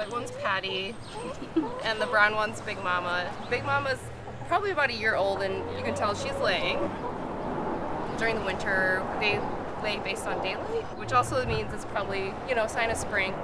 white one's Patty, and the brown one's Big Mama. Big Mama's probably about a year old, and you can tell she's laying. During the winter, they lay based on daylight, which also means it's probably, a sign of spring.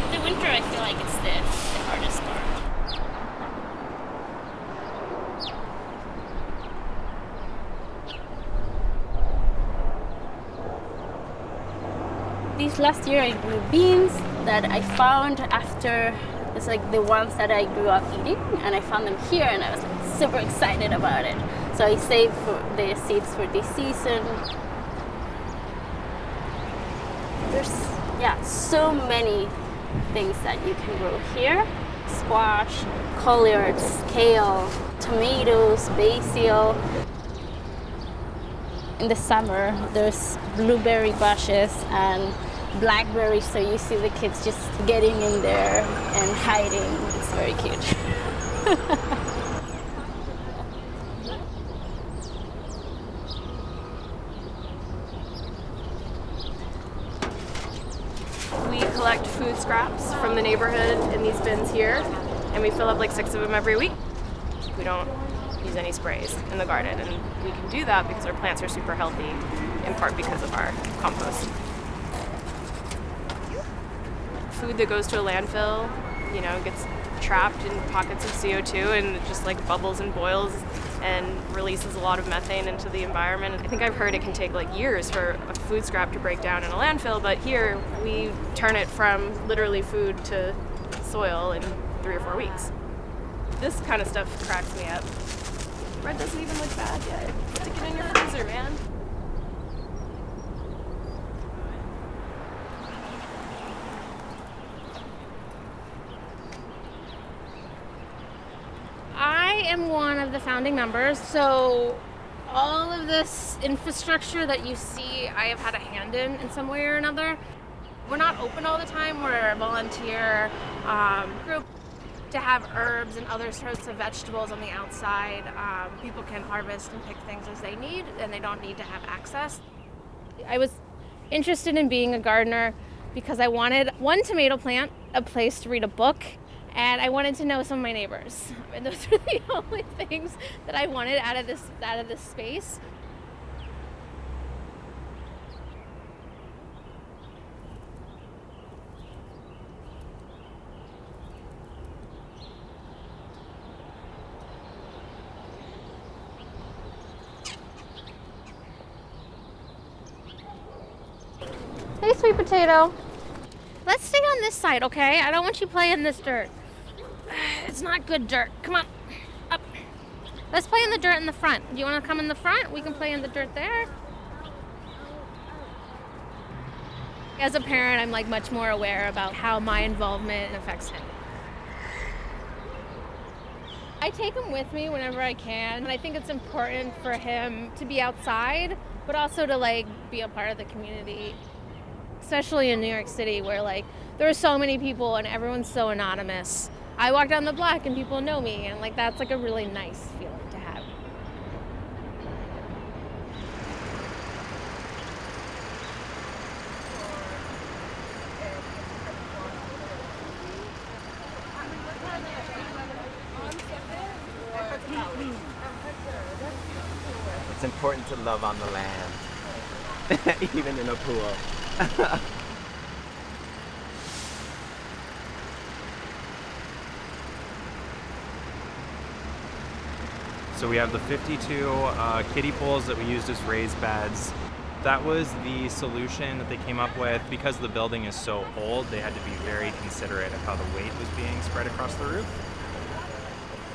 In the winter, I feel like it's the hardest part. This last year I grew beans that I found after, it's like the ones that I grew up eating, and I found them here and I was like super excited about it. So I saved for the seeds for this season. There's so many things that you can grow here. Squash, collards, kale, tomatoes, basil. In the summer, there's blueberry bushes and blackberries, so you see the kids just getting in there and hiding. It's very cute. We collect food scraps from the neighborhood in these bins here, and we fill up like 6 of them every week. We don't use any sprays in the garden, and we can do that because our plants are super healthy, in part because of our compost. Food that goes to a landfill, gets trapped in pockets of CO2 and it just like bubbles and boils and releases a lot of methane into the environment. I think I've heard it can take like years for a food scrap to break down in a landfill, but here we turn it from literally food to soil in 3 or 4 weeks. This kind of stuff cracks me up. Bread doesn't even look bad yet. Stick it in your freezer, man. I am one of the founding members, so all of this infrastructure that you see, I have had a hand in some way or another. We're not open all the time. We're a volunteer group to have herbs and other sorts of vegetables on the outside. People can harvest and pick things as they need, and they don't need to have access. I was interested in being a gardener because I wanted one tomato plant, a place to read a book, and I wanted to know some of my neighbors. And those were the only things that I wanted out of this space. Hey, sweet potato. Let's stay on this side, okay? I don't want you playing in this dirt. It's not good dirt. Come on, up. Let's play in the dirt in the front. Do you want to come in the front? We can play in the dirt there. As a parent, I'm like much more aware about how my involvement affects him. I take him with me whenever I can, and I think it's important for him to be outside, but also to like be a part of the community. Especially in New York City, where like there are so many people and everyone's so anonymous. I walk down the block and people know me, and like that's like a really nice feeling to have. It's important to love on the land, even in a pool. So we have the 52 kiddie pools that we used as raised beds. That was the solution that they came up with. Because the building is so old, they had to be very considerate of how the weight was being spread across the roof.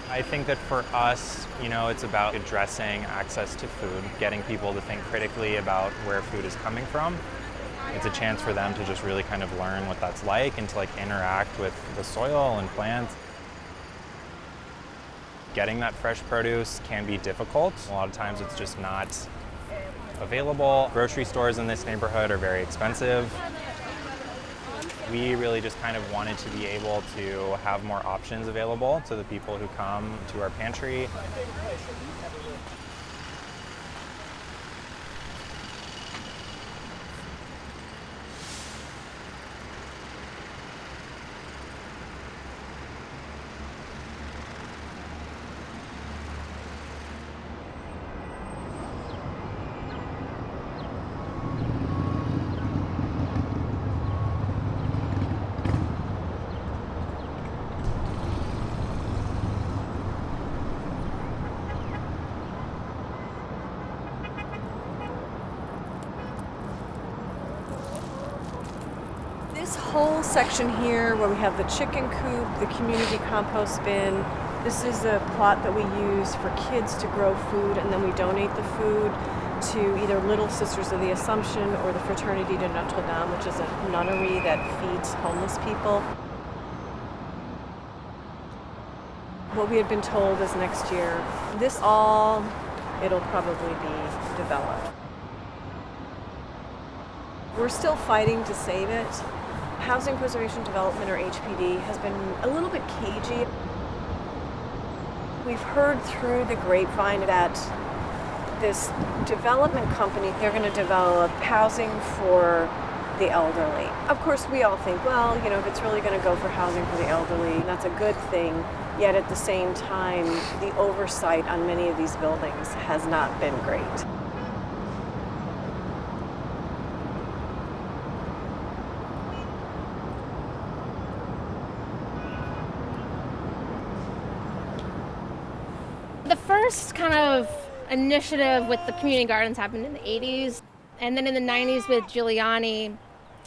I think that for us, it's about addressing access to food, getting people to think critically about where food is coming from. It's a chance for them to just really kind of learn what that's like and to like interact with the soil and plants. Getting that fresh produce can be difficult. A lot of times it's just not available. Grocery stores in this neighborhood are very expensive. We really just kind of wanted to be able to have more options available to the people who come to our pantry. This whole section here where we have the chicken coop, the community compost bin, this is a plot that we use for kids to grow food, and then we donate the food to either Little Sisters of the Assumption or the Fraternity de Notre Dame, which is a nunnery that feeds homeless people. What we had been told is next year, it'll probably be developed. We're still fighting to save it. Housing Preservation Development, or HPD, has been a little bit cagey. We've heard through the grapevine that this development company, they're going to develop housing for the elderly. Of course, we all think, well, if it's really going to go for housing for the elderly, that's a good thing. Yet at the same time, the oversight on many of these buildings has not been great. The first kind of initiative with the community gardens happened in the 80s, and then in the 90s with Giuliani,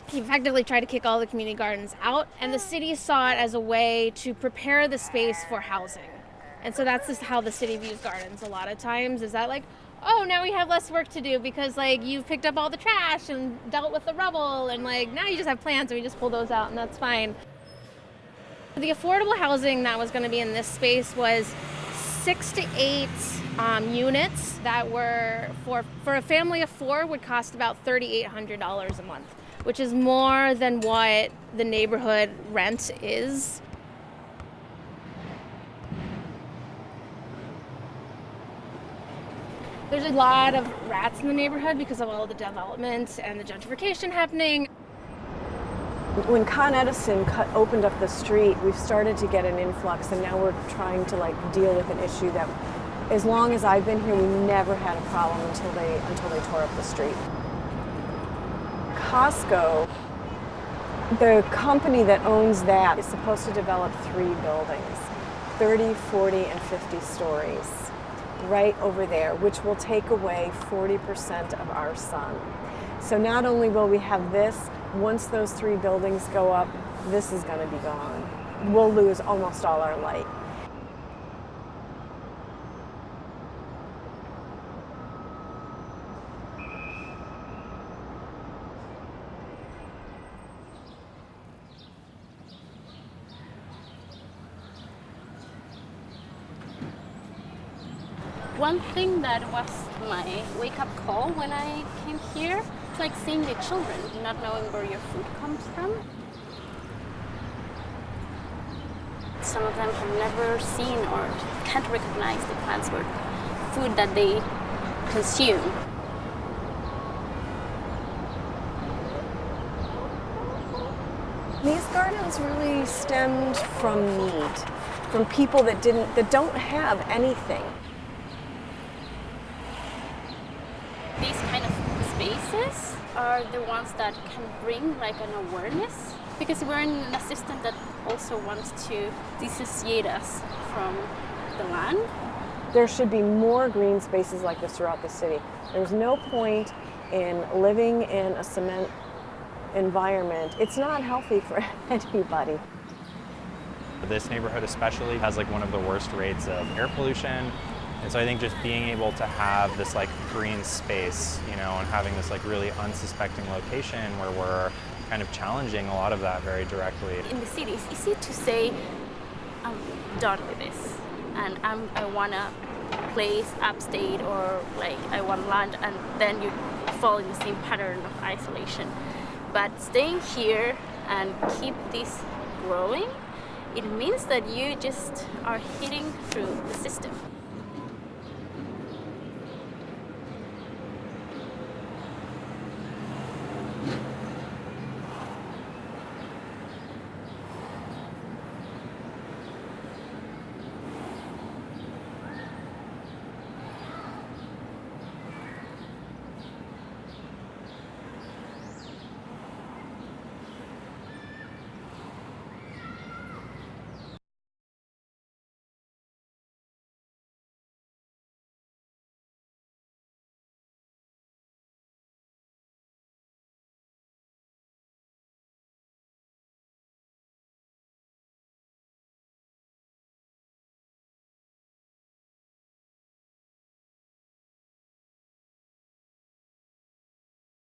he effectively tried to kick all the community gardens out, and the city saw it as a way to prepare the space for housing. And so that's just how the city views gardens a lot of times, is that oh, now we have less work to do because you've picked up all the trash and dealt with the rubble, and now you just have plants and we just pull those out and that's fine. The affordable housing that was going to be in this space was 6 to 8 units that were for a family of 4 would cost about $3,800 a month, which is more than what the neighborhood rent is. There's a lot of rats in the neighborhood because of all the development and the gentrification happening. When Con Edison opened up the street, we've started to get an influx, and now we're trying to deal with an issue that, as long as I've been here, we never had a problem until they tore up the street. Costco, the company that owns that, is supposed to develop 3 buildings, 30, 40, and 50 stories, right over there, which will take away 40% of our sun. So not only will we have this, once those 3 buildings go up, this is going to be gone. We'll lose almost all our light. One thing that was my wake-up call when I came here, it's like seeing the children, not knowing where your food comes from. Some of them have never seen or can't recognize the plants or food that they consume. These gardens really stemmed from need, from people that don't have anything. These kind of spaces are the ones that can bring an awareness, because we're in a system that also wants to dissociate us from the land. There should be more green spaces like this throughout the city. There's no point in living in a cement environment. It's not healthy for anybody. This neighborhood especially has one of the worst rates of air pollution. And so I think just being able to have this green space, and having this really unsuspecting location where we're kind of challenging a lot of that very directly. In the city, it's easy to say, I'm done with this, and I want a place upstate, or I want land, and then you fall in the same pattern of isolation. But staying here and keep this growing, it means that you just are hitting through the system.